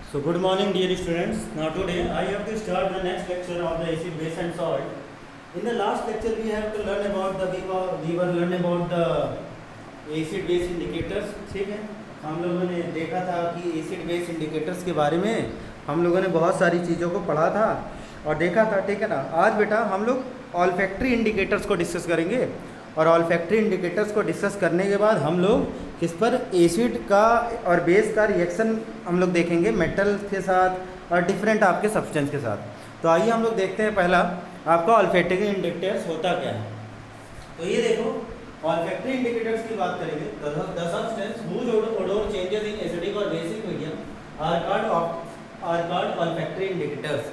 So good morning dear students. Now today I have to start the next lecture of the acid, base and salt. In the last lecture we have to learn about we were learn about the acid base indicators. ठीक है, हम लोगों ने देखा था कि acid base indicators के बारे में हम लोगों ने बहुत सारी चीज़ों को पढ़ा था और देखा था, ठीक है ना। आज बेटा हम लोग ऑल्फैक्टरी इंडिकेटर्स को डिस्कस करेंगे और ऑल्फैक्टरी इंडिकेटर्स को डिस्कस करने के बाद हम लोग किस पर एसिड का और बेस का रिएक्शन हम लोग देखेंगे मेटल के साथ और डिफरेंट आपके सब्सटेंस के साथ। तो आइए हम लोग देखते हैं पहला आपका ऑल्फैक्टरी इंडिकेटर्स होता क्या है। तो ये देखो, ऑल्फैक्टरी इंडिकेटर्स की बात करेंगे। The substance whose odour changes in acidic और basic medium are called olfactory indicators.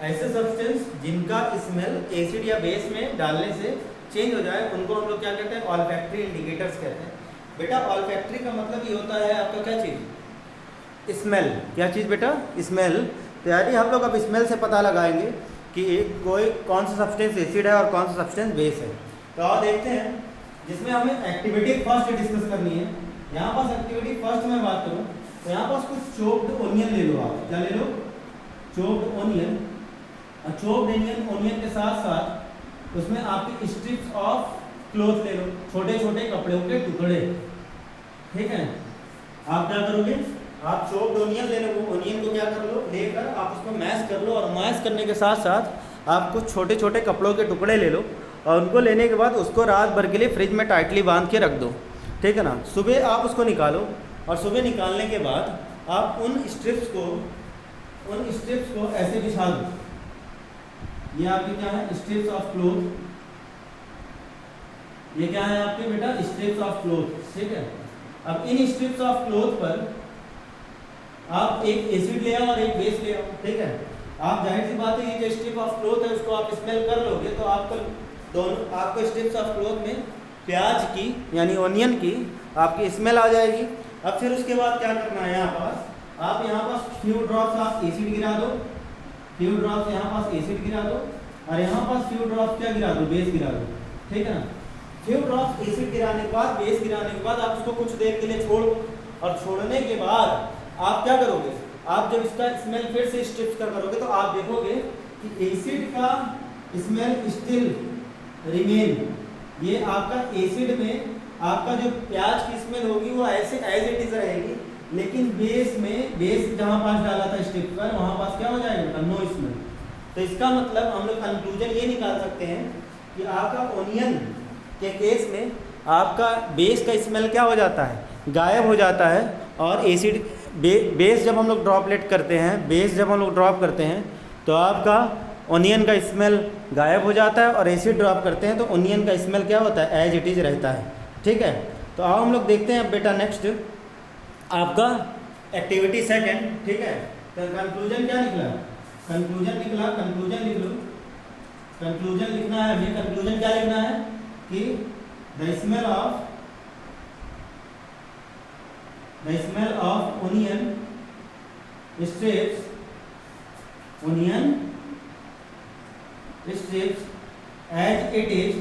ऐसे सब्सटेंस जिनका स्मेल एसिड या बेस में डालने से चेंज हो जाए उनको हम लोग क्या कहते हैं, ऑल्फैक्टरी इंडिकेटर्स कहते हैं। बेटा ऑल्फैक्टरी का मतलब ये होता है आपका क्या चीज़, स्मेल। क्या चीज़ बेटा, स्मेल। तो यानी हम लोग अब स्मेल से पता लगाएंगे कि कोई कौन सा सब्सटेंस एसिड है और कौन सा सब्सटेंस बेस है। तो आओ देखते हैं, जिसमें हमें एक्टिविटी फर्स्ट डिस्कस करनी है। यहाँ पास एक्टिविटी फर्स्ट में बात करूँ तो यहाँ पास कुछ चोप्ड ओनियन ले लो। आप क्या ले लो, चोप्ड ओनियन। और चोप्ड ओनियन के साथ साथ उसमें आपकी स्ट्रिप्स ऑफ क्लोथ ले लो, छोटे छोटे कपड़ों के टुकड़े। ठीक है, आप क्या करोगे, आप चोप्ड ओनियन ले लो, ओनियन को क्या कर लो, लेकर आप उसको मैश कर लो और मैश करने के साथ साथ आप कुछ छोटे छोटे कपड़ों के टुकड़े ले लो और उनको लेने के बाद उसको रात भर के लिए फ्रिज में टाइटली बांध के रख दो। ठीक है ना। सुबह आप उसको निकालो और सुबह निकालने के बाद आप उन स्ट्रिप्स को ऐसे बिछा दो। ये आपकी क्या है, स्ट्रिप्स ऑफ क्लोथ। ये क्या है आपके बेटा, स्ट्रिप्स ऑफ क्लोथ। ठीक है, अब इन स्ट्रिप्स ऑफ क्लोथ पर आप एक एसिड ले आओ और एक बेस ले आओ। ठीक है, आप जाहिर सी बात है ये जो स्ट्रिप ऑफ क्लोथ है उसको आप स्मेल कर लोगे तो आपको स्ट्रिप्स ऑफ क्लोथ में प्याज की यानी ओनियन की आपकी स्मेल आ जाएगी। अब फिर उसके बाद क्या करना है, आप यहाँ पास फ्यू ड्रॉप्स आप एसिड गिरा दो, फ्यू ड्रॉप्स यहाँ पास एसिड गिरा दो और यहाँ पास फ्यू ड्रॉप्स क्या गिरा दो, बेस गिरा दो। ठीक है ना। फ्यू ड्रॉप्स एसिड गिराने के बाद, बेस गिराने के बाद आप उसको कुछ देर के लिए छोड़ दो और छोड़ने के बाद आप क्या करोगे, आप जब इसका स्मेल फिर से स्ट्रिप्स का करोगे तो आप देखोगे कि एसिड का स्मेल स्टिल रिमेन। ये आपका एसिड में आपका जो प्याज की स्मेल होगी वो ऐसे एज इट इज रहेगी, लेकिन बेस जहाँ पास डाला था स्ट्रिप पर वहाँ पास क्या हो जाएगा, नो स्मेल। तो इसका मतलब हम लोग कंक्लूजन ये निकाल सकते हैं कि आपका ओनियन के केस में आपका बेस का स्मेल क्या हो जाता है, गायब हो जाता है। और एसिड बेस जब हम लोग ड्रॉपलेट करते हैं, बेस जब हम लोग ड्रॉप करते हैं तो आपका ओनियन का स्मेल गायब हो जाता है और एसिड ड्रॉप करते हैं तो ओनियन का स्मेल क्या होता है, एज इट इज रहता है। ठीक है, तो आओ हम लोग देखते हैं अब बेटा नेक्स्ट आपका एक्टिविटी सेकंड। ठीक है, तो कंक्लूजन क्या निकला, कंक्लूजन लिख लो। कंक्लूजन लिखना है हमें। कंक्लूजन क्या लिखना है कि the smell of onion strips as it is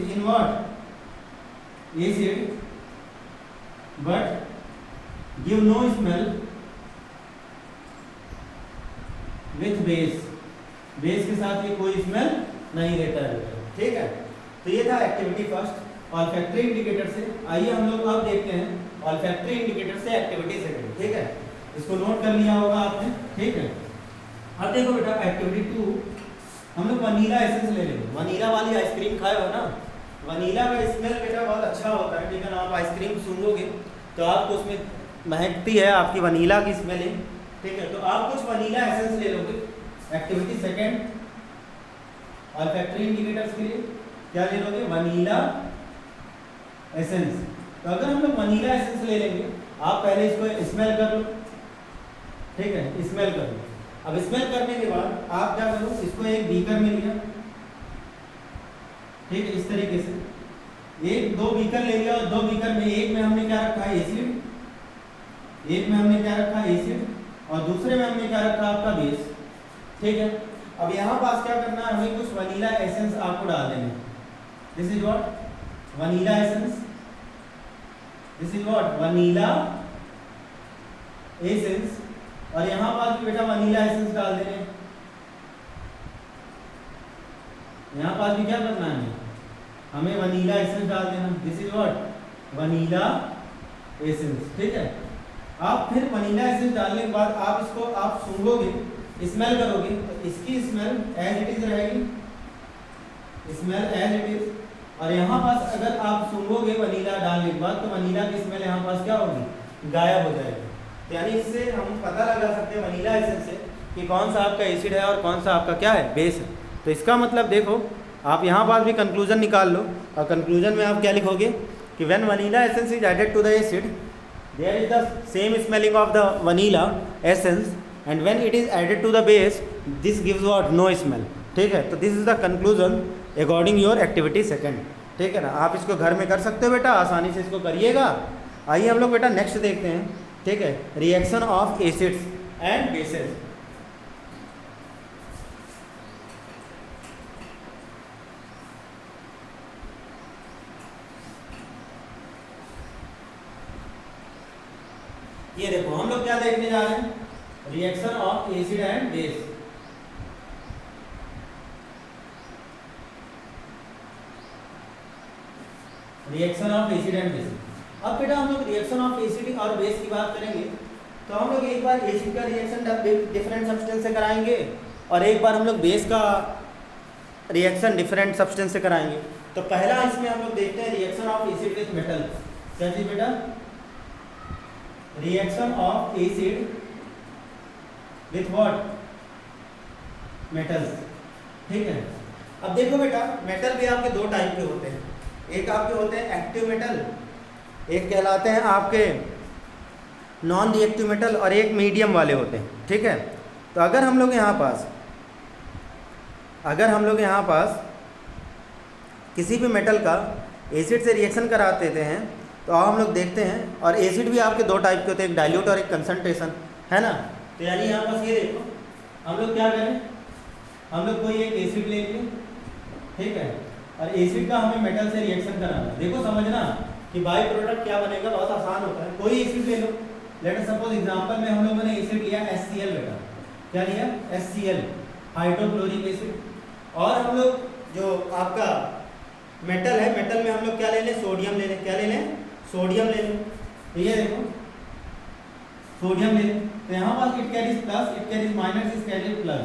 in what, acid, but give no smell with base के साथ ये कोई स्मेल नहीं रहता है। ठीक है, तो ये था एक्टिविटी फर्स्ट ऑल्फैक्टरी इंडिकेटर से। आइए हम लोग अब देखते हैं ऑल्फैक्टरी इंडिकेटर से एक्टिविटी सेकंड। ठीक है, इसको नोट कर लिया होगा आपने। ठीक है, अब देखो बेटा एक्टिविटी 2 हम लोग वनीला एसेंस ले लेंगे। वनीला वाली आइसक्रीम खाए हो ना, वनीला का स्मेल बेटा बहुत अच्छा होता है। ठीक है ना, आप आइसक्रीम सूंघोगे तो आपको उसमें महकती है आपकी वनीला की स्मेल है। ठीक है, तो आप कुछ वनीला एसेंस ले लोगे। एक्टिविटी सेकंड ऑल्फैक्टरी इंडिकेटर्स के लिए क्या ले लोगे, वनीला एसेंस। तो अगर हम लोग वनीला एसेंस ले लेंगे, आप पहले इसको स्मेल कर लो। ठीक है, स्मेल कर लो। अब स्मेल करने के बाद आप क्या करो, इसको एक बीकर में लिया। ठीक है, इस तरीके से दो बीकर ले लिया और दो बीकर में एक में हमने क्या रखा है, एसिड, एक में हमने क्या रखा है, एसिड, और दूसरे में हमने क्या रखा आपका बेस। ठीक है, अब यहाँ पास क्या करना है, हमें कुछ वनीला एसेंस आपको डाल देना। This is what, vanilla essence. This is what, vanilla essence, और यहाँ पास भी बेटा वनीला एसेंस डाल देंगे। यहाँ पास भी क्या करना है, हमें वनीला एसेंस डाल देना। This is what, vanilla essence, ठीक है। आप फिर वनीला एसेंस डालने के बाद आप इसको आप सूंघोगे, स्मेल करोगे, तो इसकी स्मेल एज इट इज रहेगी, स्मेल एज इट इज। और यहाँ पास अगर आप सूंघोगे वनीला डालने के बाद, तो वनीला की स्मेल यहाँ पास क्या होगी, गायब हो जाएगी। तो यानी इससे हम पता लगा सकते हैं वनीला एसेंस से कि कौन सा आपका एसिड है और कौन सा आपका क्या है, बेस है। तो इसका मतलब देखो, आप यहाँ पास भी कंक्लूजन निकाल लो, और कंक्लूजन में आप क्या लिखोगे कि when vanilla essence is added to the acid, there is the same smelling of the vanilla essence, and when it is added to the base, this gives what, no smell, ठीक है। तो this is the conclusion according your activity second, ठीक है ना। आप इसको घर में कर सकते हो बेटा, आसानी से इसको करिएगा। आइए हम लोग बेटा नेक्स्ट देखते हैं, ठीक है, reaction of acids and bases. ये देखो हम लोग क्या देखने जा रहे हैं, reaction of acid and base. Reaction of acid and base. अब बेटा हम लोग रिएक्शन ऑफ एसिड और बेस की बात करेंगे, तो हम लोग एक बार एसिड का रिएक्शन डिफरेंट सब्सटेंस से कराएंगे, और एक बार हम लोग बेस का रिएक्शन डिफरेंट सब्सटेंस से कराएंगे। तो पहला इसमें हम लोग देखते हैं reaction of acid with metal. क्या चीज बेटा, reaction of acid with what, metals, ठीक है। अब देखो बेटा, मेटल भी आपके दो टाइप के होते हैं, एक आपके होते हैं एक्टिव मेटल, एक कहलाते हैं आपके नॉन रिएक्टिव मेटल, और एक मीडियम वाले होते हैं, ठीक है। तो अगर हम लोग यहाँ पास किसी भी मेटल का एसिड से रिएक्शन कराते हैं, तो हम लोग देखते हैं, और एसिड भी आपके दो टाइप के होते हैं, एक डाइल्यूट और एक कंसंट्रेशन, है ना। तो यानी यहाँ पास ये देखो, हम लोग क्या करें, हम लोग कोई एक एसिड ले लेंगे, ठीक है, और एसिड का हमें मेटल से रिएक्शन कराना। देखो समझना कि बाई प्रोडक्ट क्या बनेगा, बहुत आसान होता है। कोई एसिड ले लो, लेट अस सपोज एग्जांपल में हम लोगों ने एसिड लिया HCl बेटा, क्या लिया, HCl, हाइड्रोक्लोरिक एसिड। और हम लोग जो आपका मेटल है, मेटल में हम लोग क्या ले लें, सोडियम ले लें, क्या ले लें, सोडियम ले लें। तो ये देखो सोडियम ले लें, तो यहाँ पास it carries plus, it carries minus, it carries plus.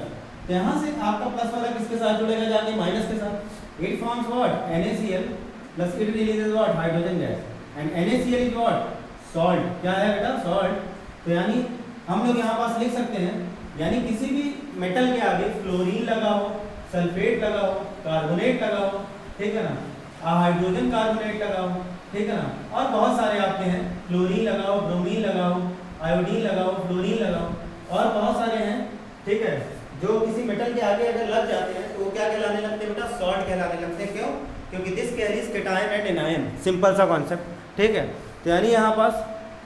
तो यहाँ से आपका प्लस वाला किसके साथ जुड़ेगा, जाके माइनस के साथ। It forms what, NaCl plus it releases what, hydrogen gas, and NaCl is what, salt। क्या है बेटा, salt। तो यानी हम लोग यहाँ पास लिख सकते हैं, यानी किसी भी मेटल के आगे फ्लोरीन लगा हो, सल्फेट लगा हो, कार्बोनेट लगा हो, ठीक है ना, हाइड्रोजन कार्बोनेट लगा हो, ठीक है ना, और बहुत सारे आपके हैं, फ्लोरीन लगा हो, ब्रोमीन लगा हो, आयोडीन लगा हो, फ्लोरीन लगा हो, और बहुत सारे हैं, ठीक है, जो किसी मेटल के आगे अगर लग जाते हैं तो वो क्या कहलाने लगते हैं बेटा, सॉल्ट कहलाने लगते हैं। क्यों, क्योंकि this carries cation and anion, simple सा कॉन्सेप्ट, ठीक है। तो यानी यहाँ पास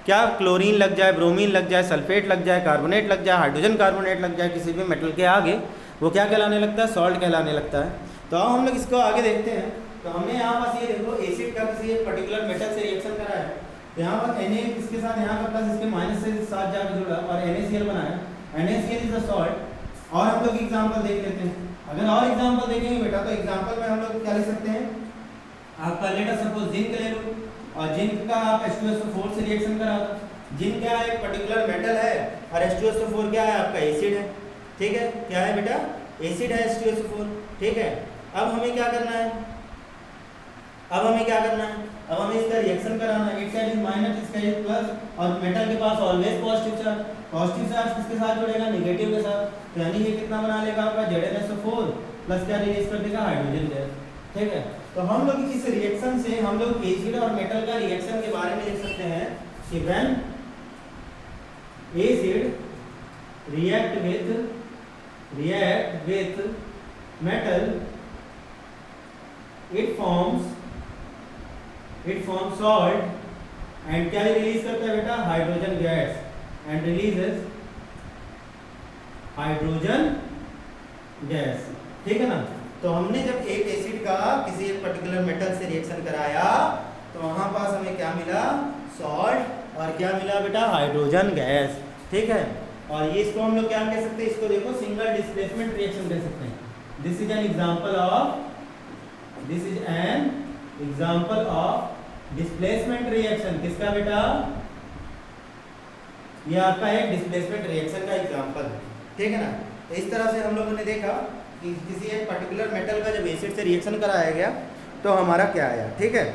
क्या, क्लोरीन लग जाए, ब्रोमीन लग जाए, सल्फेट लग जाए, कार्बोनेट लग जाए, हाइड्रोजन कार्बोनेट लग जाए किसी भी मेटल के आगे, वो क्या कहलाने लगता है, सॉल्ट कहलाने लगता है। तो अब हम लोग इसको आगे देखते हैं। तो हमने यहाँ पास ये देखो, एसिड का किसी एक पर्टिकुलर मेटल से रिएक्शन करा है, तो यहाँ पर Na इसके साथ, यहाँ का प्लस इसके माइनस से साथ जाकर जुड़ा और NaCl बनाया, NaCl इज द सॉल्ट। और हम लोग एग्जांपल देख लेते हैं। अगर और एग्जांपल देखेंगे बेटा, तो एग्जांपल में हम लोग क्या लिख सकते हैं, आपका लेट अस सपोज जिंक ले लो, और जिंक का आप H2SO4 से रिएक्शन करा दो। जिंक क्या है, एक पर्टिकुलर मेटल है, और H2SO4 क्या है, आपका एसिड है, ठीक है, क्या है बेटा, एसिड है H2SO4, ठीक है। अब हमें क्या करना है, अब हमें इसका रिएक्शन कराना है। इट साइड इज माइनस, इसका इज प्लस, और मेटल के पास always positive charge, positive charge किसके साथ जुड़ेगा, नेगेटिव के साथ। तो यानी ये कितना बना लेगा आपका ZnSO4 प्लस क्या रिलीज कर देगा, हाइड्रोजन गैस, ठीक है। तो हम लोग इस रिएक्शन से हम लोग एसिड और मेटल का रिएक्शन के बारे में लिख सकते हैं कि when acid react with metal, it forms salt and क्या रिलीज करता है बेटा, hydrogen gas, and releases hydrogen gas, ठीक है ना। तो हमने जब एक एसिड का किसी एक पर्टिकुलर मेटल से रिएक्शन कराया, तो वहां पास हमें क्या मिला, सॉल्ट, और क्या मिला बेटा, हाइड्रोजन गैस, ठीक है। और ये इसको हम लोग क्या कह सकते हैं, इसको देखो सिंगल डिस्प्लेसमेंट रिएक्शन कह सकते हैं। This is an example of displacement reaction. किसका बेटा? ये आपका एक डिस्प्लेसमेंट रिएक्शन का एग्जांपल है, ठीक है ना। तो इस तरह से हम लोगों ने देखा कि किसी एक पर्टिकुलर मेटल का जब एसिड से रिएक्शन कराया गया तो हमारा क्या आया, ठीक है।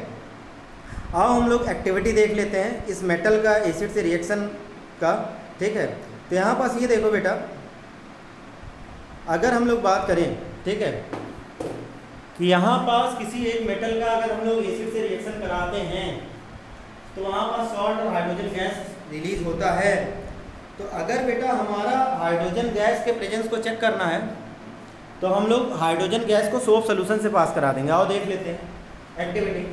आओ हम लोग एक्टिविटी देख लेते हैं इस मेटल का एसिड से रिएक्शन का, ठीक है। तो यहाँ पास ये देखो बेटा, अगर हम लोग बात करें, ठीक है, कि यहाँ पास किसी एक मेटल का अगर हम लोग एसिड से रिएक्शन कराते हैं तो वहाँ पास सॉल्ट और हाइड्रोजन गैस रिलीज होता है। तो अगर बेटा हमारा हाइड्रोजन गैस के प्रेजेंस को चेक करना है तो हम लोग हाइड्रोजन गैस को सोप सोल्यूशन से पास करा देंगे। आओ देख लेते हैं एक्टिविटी।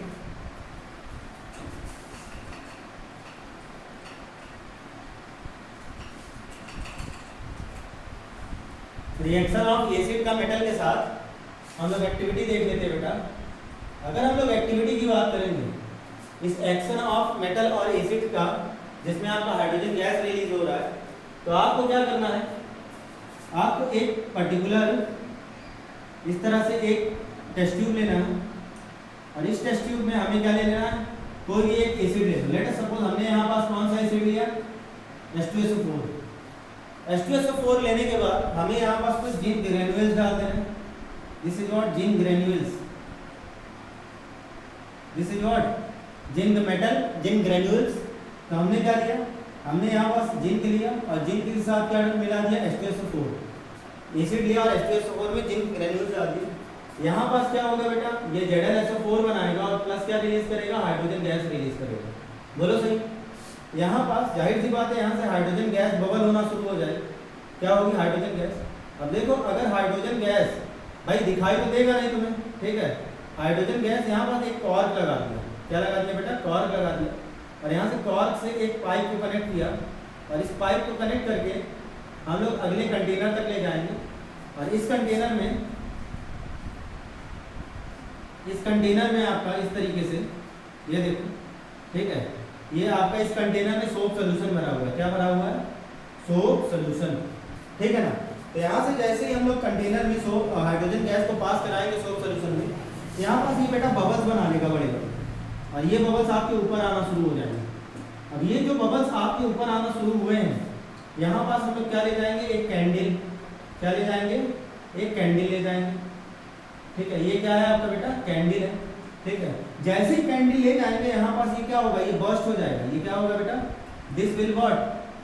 रिएक्शन ऑफ एसिड का मेटल के साथ हम लोग एक्टिविटी देख लेते हैं बेटा। अगर हम लोग एक्टिविटी की बात करेंगे, इस एक्शन ऑफ मेटल और एसिड का जिसमें आपका हाइड्रोजन गैस रिलीज हो रहा है, तो आपको क्या करना है, आपको एक पर्टिकुलर इस तरह से एक टेस्ट ट्यूब लेना है और इस टेस्ट ट्यूब में हमें क्या ले लेना है, कोई भी एक एसिड ले लो। लेट अस सपोज हमने यहाँ पास कौन सा एसिड लिया, H2SO4। H2SO4 लेने के बाद हमें यहाँ पास कुछ जिंक ग्रेन्यूल्स डाल देना है। This is what zinc granules, this is what zinc metal, zinc granules. तो हमने क्या लिया, हमने यहाँ पास जिंक लिया और जिंक के साथ क्या मिला दिया, H2SO4 एसिड लिया और H2SO4 में जिंक ग्रेन्यूल्स डाल दिए। यहाँ पास क्या होगा बेटा, ये ZnSO4 बनाएगा और प्लस क्या रिलीज करेगा, हाइड्रोजन गैस रिलीज करेगा। बोलो सही। यहाँ पास जाहिर सी बात है, यहाँ से हाइड्रोजन गैस बबल होना शुरू हो जाए, क्या होगी, हाइड्रोजन गैस। अब देखो अगर हाइड्रोजन गैस भाई दिखाई तो देगा नहीं तुम्हें, ठीक है। हाइड्रोजन गैस यहाँ पास एक कॉर्क लगा दिया, क्या लगा दिया बेटा, कॉर्क लगा दिया। और यहाँ से कॉर्क से एक पाइप को कनेक्ट किया और इस पाइप को कनेक्ट करके हम लोग अगले कंटेनर तक ले जाएंगे। और इस कंटेनर में आपका इस तरीके से ये देखो, ठीक है, ये आपका इस कंटेनर में सोप सोल्यूशन भरा हुआ है। क्या भरा हुआ है, सोप सोल्यूशन, ठीक है ना। तो यहाँ से जैसे ही हम लोग कंटेनर में सोप हाइड्रोजन गैस को पास कराएंगे सोप सोल्यूशन में, यहाँ पास ये बेटा बबल्स बनाने का बड़े बड़े, और ये बबल्स आपके ऊपर आना शुरू हो जाएंगे। अब ये जो बबल्स आपके ऊपर आना शुरू हुए हैं, यहाँ पास हम लोग क्या ले जाएंगे, एक कैंडल, क्या ले जाएंगे, एक कैंडल ले जाएंगे, ठीक है। ये क्या है आपका बेटा, कैंडल है, ठीक है। जैसे ही कैंडल ले जाएंगे यहाँ पास ये क्या होगा, ये बर्स्ट हो जाएगा। ये क्या होगा बेटा, दिस विल व्हाट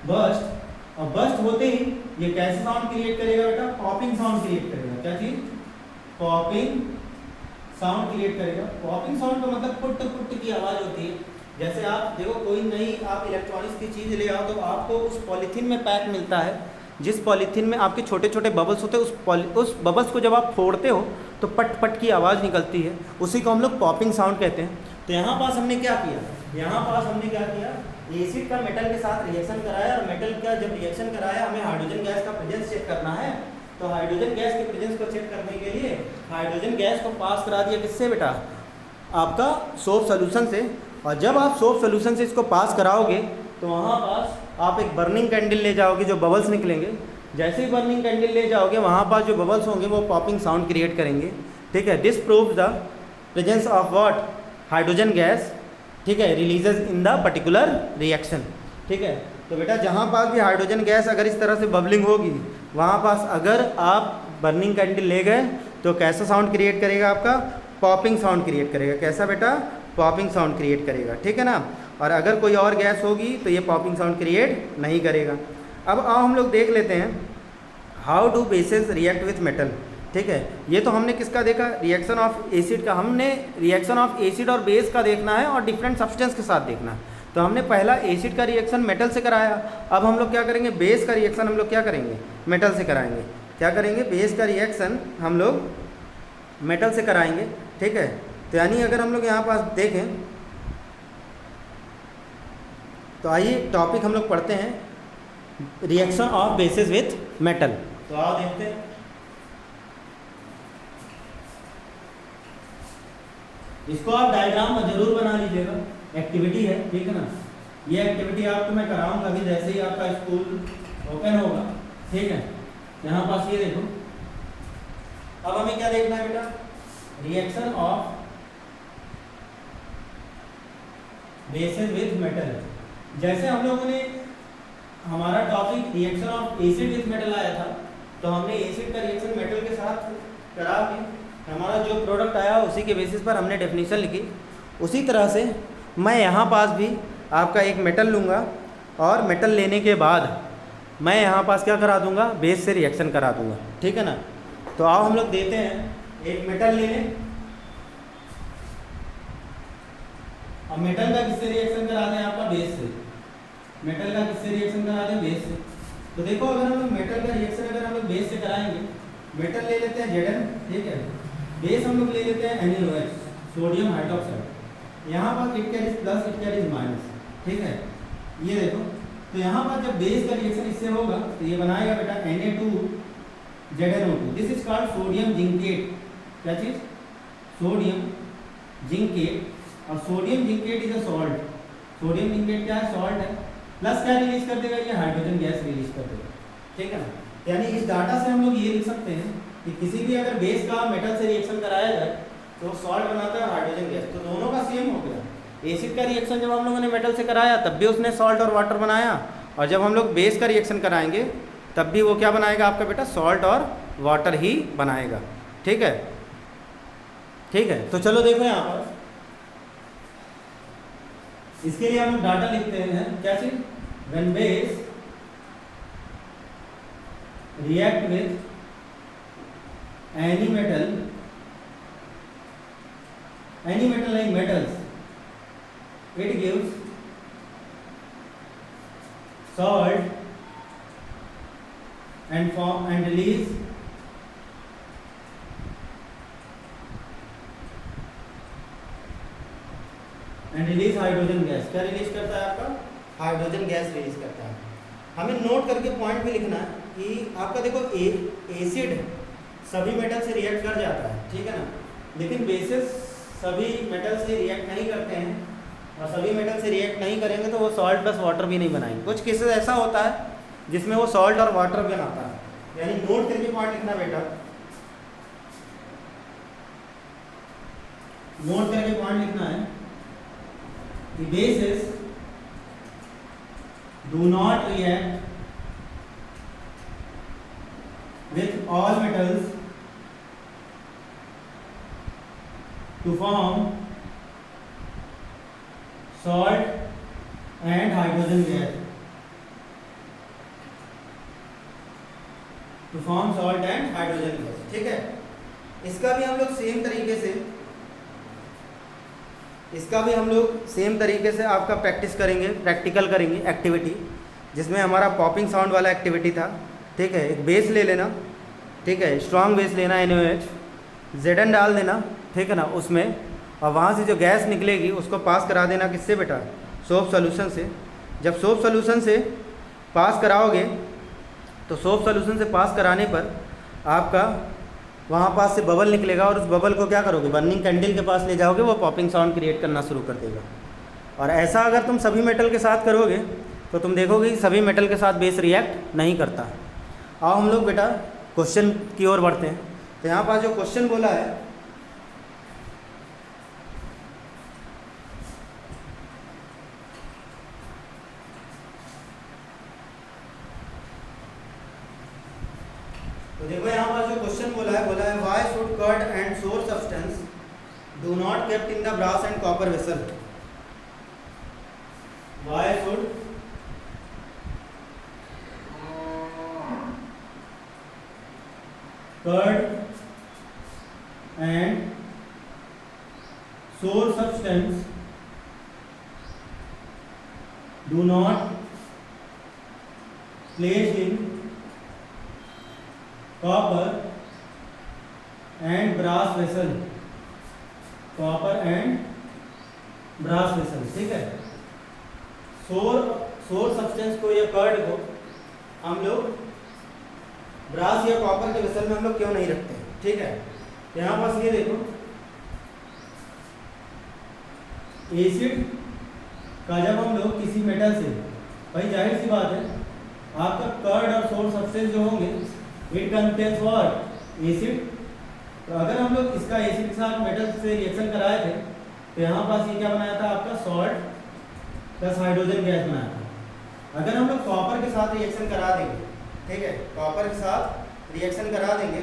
बर्स्ट। और बर्स्ट होते ही ये कैसे साउंड क्रिएट करेगा बेटा, पॉपिंग साउंड क्रिएट करेगा। क्या चीज, पॉपिंग साउंड क्रिएट करेगा। पॉपिंग साउंड का मतलब पुट पुट की आवाज होती है। जैसे आप देखो कोई नई आप इलेक्ट्रॉनिक्स की चीज़ ले आओ तो आपको उस पॉलीथीन में पैक मिलता है, जिस पॉलीथीन में आपके छोटे छोटे बबल्स होते हैं। उस बबल्स को जब आप फोड़ते हो तो पट पट की आवाज़ निकलती है, उसी को हम लोग पॉपिंग साउंड कहते हैं। तो यहाँ पास हमने क्या किया, यहाँ पास हमने क्या किया, एसिड का मेटल के साथ रिएक्शन कराया और मेटल का जब रिएक्शन कराया हमें हाइड्रोजन गैस का प्रेजेंस चेक करना है। तो हाइड्रोजन गैस के प्रेजेंस को चेक करने के लिए हाइड्रोजन गैस को पास करा दिया किससे बेटा, आपका सोप सोल्यूशन से। और जब आप सोप सोल्यूशन से इसको पास कराओगे तो वहाँ पास आप एक बर्निंग कैंडल ले जाओगे, जो बबल्स निकलेंगे। जैसे ही बर्निंग कैंडल ले जाओगे वहाँ पास जो बबल्स होंगे वो पॉपिंग साउंड क्रिएट करेंगे, ठीक है। This proves the presence of what, hydrogen gas, ठीक है, releases in the particular reaction, ठीक है। तो बेटा जहाँ पास भी हाइड्रोजन गैस अगर इस तरह से बबलिंग होगी, वहाँ पास अगर आप बर्निंग कैंडल ले गए तो कैसा साउंड क्रिएट करेगा, आपका पॉपिंग साउंड क्रिएट करेगा। कैसा बेटा, पॉपिंग साउंड क्रिएट करेगा, ठीक है ना। और अगर कोई और गैस होगी तो ये पॉपिंग साउंड क्रिएट नहीं करेगा। अब आओ हम लोग देख लेते हैं how do bases react with metal, ठीक है। ये तो हमने किसका देखा, रिएक्शन ऑफ एसिड का। हमने रिएक्शन ऑफ एसिड और बेस का देखना है और डिफरेंट सब्सटेंस के साथ देखना है। तो हमने पहला एसिड का रिएक्शन मेटल से कराया, अब हम लोग क्या करेंगे, बेस का रिएक्शन हम लोग क्या करेंगे, मेटल से कराएंगे। क्या करेंगे, बेस का रिएक्शन हम लोग मेटल से कराएंगे, ठीक है। तो यानी अगर हम लोग यहाँ पास देखें तो आइए टॉपिक हम लोग पढ़ते हैं, reaction of basis with metal. तो आओ देखते हैं। इसको आप डायग्राम में जरूर बना लीजिएगा, एक्टिविटी है, ठीक है ना। ये एक्टिविटी आपको मैं कराऊंगा अभी जैसे ही आपका स्कूल ओपन होगा, ठीक है। यहाँ पास ये देखो, अब हमें क्या देखना है बेटा, reaction of bases with metal. जैसे हम लोगों ने हमारा topic reaction of acid with metal आया था, तो हमने एसिड का रिएक्शन मेटल के साथ करा के हमारा जो प्रोडक्ट आया उसी के बेसिस पर हमने डेफिनेशन लिखी। उसी तरह से मैं यहाँ पास भी आपका एक मेटल लूँगा और मेटल लेने के बाद मैं यहाँ पास क्या करा दूँगा, बेस से रिएक्शन करा दूँगा, ठीक है ना। तो आओ हम लोग देते हैं, एक मेटल ले लें। अब मेटल का किससे रिएक्शन करा दें, आपका बेस से। मेटल का किससे रिएक्शन करा दें, बेस से। तो देखो अगर हम लोग मेटल का रिएक्शन अगर हम लोग बेस से कराएंगे, मेटल ले लेते हैं Zn, ठीक है, बेस हम लोग ले लेते हैं NaOH, सोडियम हाइड्रोक्साइड। यहाँ पर it carries plus, it carries minus, ठीक है। ये देखो, तो यहाँ पर जब बेस का रिएक्शन इससे होगा तो ये बनाएगा बेटा Na2ZnO2। This is called sodium zincate. क्या चीज, सोडियम जिंकेट। और sodium zincate is a salt. Sodium zincate क्या है, सॉल्ट है। प्लस क्या रिलीज कर देगा, ये हाइड्रोजन गैस रिलीज कर देगा, ठीक है ना। यानी इस डाटा से हम लोग ये लिख सकते हैं कि किसी भी अगर बेस का मेटल से रिएक्शन कराया जाए तो सॉल्ट बनाता है हाइड्रोजन गैस, तो दोनों का सेम हो गया। एसिड का रिएक्शन जब हम लोगों ने मेटल से कराया तब भी उसने सॉल्ट और वाटर बनाया, और जब हम लोग बेस का रिएक्शन कराएंगे तब भी वो क्या बनाएगा आपका बेटा, सॉल्ट और वाटर ही बनाएगा, ठीक है। ठीक है, तो चलो देखो यहाँ पर इसके लिए हम लोग डाटा लिखते हैं, क्या चीज, when base react with any metal like metals, it gives salt and form and release hydrogen gas. क्या रिलीज करता है आपका, हाइड्रोजन गैस रिलीज करता है। हमें नोट करके पॉइंट भी लिखना है कि आपका देखो एसिड सभी मेटल से रिएक्ट कर जाता है, ठीक है ना, लेकिन बेसिस सभी मेटल से रिएक्ट नहीं करते हैं, और सभी मेटल से रिएक्ट नहीं करेंगे तो वो सॉल्ट प्लस वाटर भी नहीं बनाएंगे। कुछ केसेस ऐसा होता है जिसमें वो सॉल्ट और वाटर बनाता है, यानी नोट करके पॉइंट लिखना बेटा, नोट करके पॉइंट लिखना है कि basis do not react with all metals to form salt and hydrogen gas, to form salt and hydrogen gas, ठीक है। इसका भी हम लोग सेम तरीके से आपका प्रैक्टिस करेंगे, प्रैक्टिकल करेंगे एक्टिविटी, जिसमें हमारा पॉपिंग साउंड वाला एक्टिविटी था, ठीक है। एक बेस ले लेना, ठीक है, स्ट्रॉन्ग बेस लेना NaOH, Zn डाल देना, ठीक है ना उसमें, और वहाँ से जो गैस निकलेगी उसको पास करा देना किससे बेटा, सोप सॉल्यूशन से। जब सोप सॉल्यूशन से पास कराओगे तो सोप सॉल्यूशन से पास कराने पर आपका वहाँ पास से बबल निकलेगा, और उस बबल को क्या करोगे, बर्निंग कैंडल के पास ले जाओगे, वो पॉपिंग साउंड क्रिएट करना शुरू कर देगा। और ऐसा अगर तुम सभी मेटल के साथ करोगे तो तुम देखोगे कि सभी मेटल के साथ बेस रिएक्ट नहीं करता। आओ हम लोग बेटा क्वेश्चन की ओर बढ़ते हैं। तो यहाँ पास जो क्वेश्चन बोला है, तो देखो यहाँ पर जो क्वेश्चन बोला है why should curd and sour substance do not kept in the brass and copper vessel. Why should curd and sour substance do not place in copper and brass vessel, copper and brass vessel, ठीक है। सोर substance को या curd को हम लोग brass या copper के वेसल में हम लोग क्यों नहीं रखते, ठीक है। यहाँ पास ये देखो, एसिड का जब हम लोग किसी मेटल से, भाई जाहिर सी बात है आपका कर्ड और सोर्स सब्सटेंस जो होंगे इट कंटेन्स व्हाट एसिड। तो अगर हम लोग इसका एसिड के साथ मेटल से रिएक्शन कराए थे तो यहाँ पास ये क्या बनाया था आपका सॉल्ट प्लस हाइड्रोजन गैस बनाया था। अगर हम लोग कॉपर के साथ रिएक्शन करा देंगे, ठीक है, कॉपर के साथ रिएक्शन करा देंगे,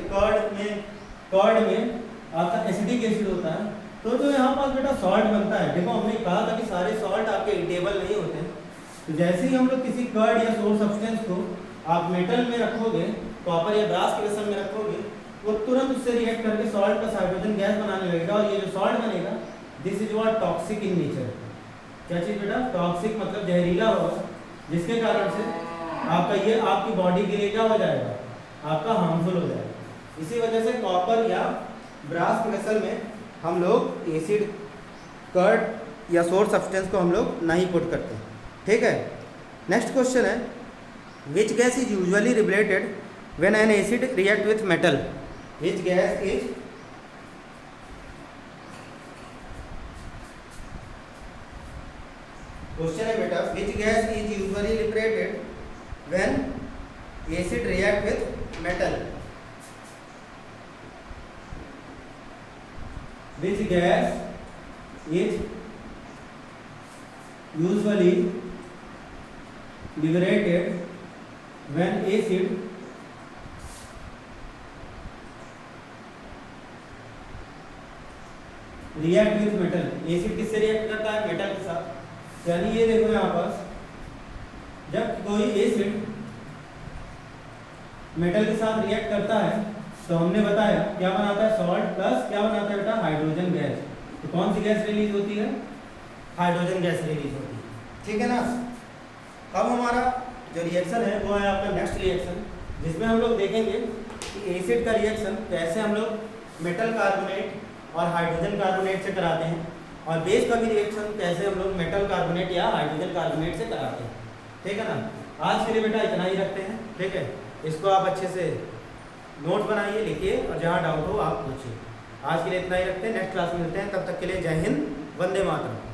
कर्ड में आपका एसिडिक एसिड होता है, तो जो यहाँ पास बेटा सॉल्ट बनता है, देखो हमने कहा था कि सारे सॉल्ट आपके इटेबल नहीं होते हैं। तो जैसे ही हम लोग किसी कर्ड या सोर्स सब्सटेंस को आप मेटल में रखोगे, कॉपर या ब्रास के वेसल में रखोगे, वो तुरंत उससे रिएक्ट करके सॉल्ट प्लस हाइड्रोजन गैस बनाने लगेगा, और ये जो सॉल्ट बनेगा this is what toxic in nature. क्या चीज़ बेटा? टॉक्सिक मतलब जहरीला होगा, जिसके कारण से आपका ये आपकी बॉडी के लिए क्या हो जाएगा, आपका हार्मफुल हो जाएगा। इसी वजह से कॉपर या ब्रास के वेसल में हम लोग एसिड, कर्ड या सोर्स सब्सटेंस को हम लोग नहीं पुट करते, ठीक है। नेक्स्ट क्वेश्चन है which gas is usually liberated when an acid react with metal. Which gas is question है बेटा which gas is usually liberated when acid react with metal. Which gas is usually liberated when acid react with metal? Acid किससे react करता है? Metal के साथ। यानी ये देखो यहाँ पास जब कोई एसिड मेटल के साथ रिएक्ट करता है तो हमने बताया क्या बनाता है, सॉल्ट प्लस क्या बनाता है बेटा, हाइड्रोजन गैस। तो कौन सी गैस रिलीज होती है? हाइड्रोजन गैस रिलीज होती है, ठीक है ना। अब हमारा जो रिएक्शन है वो है आपका नेक्स्ट रिएक्शन, जिसमें हम लोग देखेंगे कि एसिड का रिएक्शन कैसे हम लोग मेटल कार्बोनेट और हाइड्रोजन कार्बोनेट से कराते हैं, और बेस का भी रिएक्शन कैसे हम लोग मेटल कार्बोनेट या हाइड्रोजन कार्बोनेट से कराते हैं, ठीक है ना। आज के लिए बेटा इतना ही रखते हैं, ठीक है। इसको आप अच्छे से नोट बनाइए, लिखिए, और जहाँ डाउट हो आप पूछिए। आज के लिए इतना ही रखते हैं, नेक्स्ट क्लास में मिलते हैं, तब तक के लिए जय हिंद, वंदे मातरम।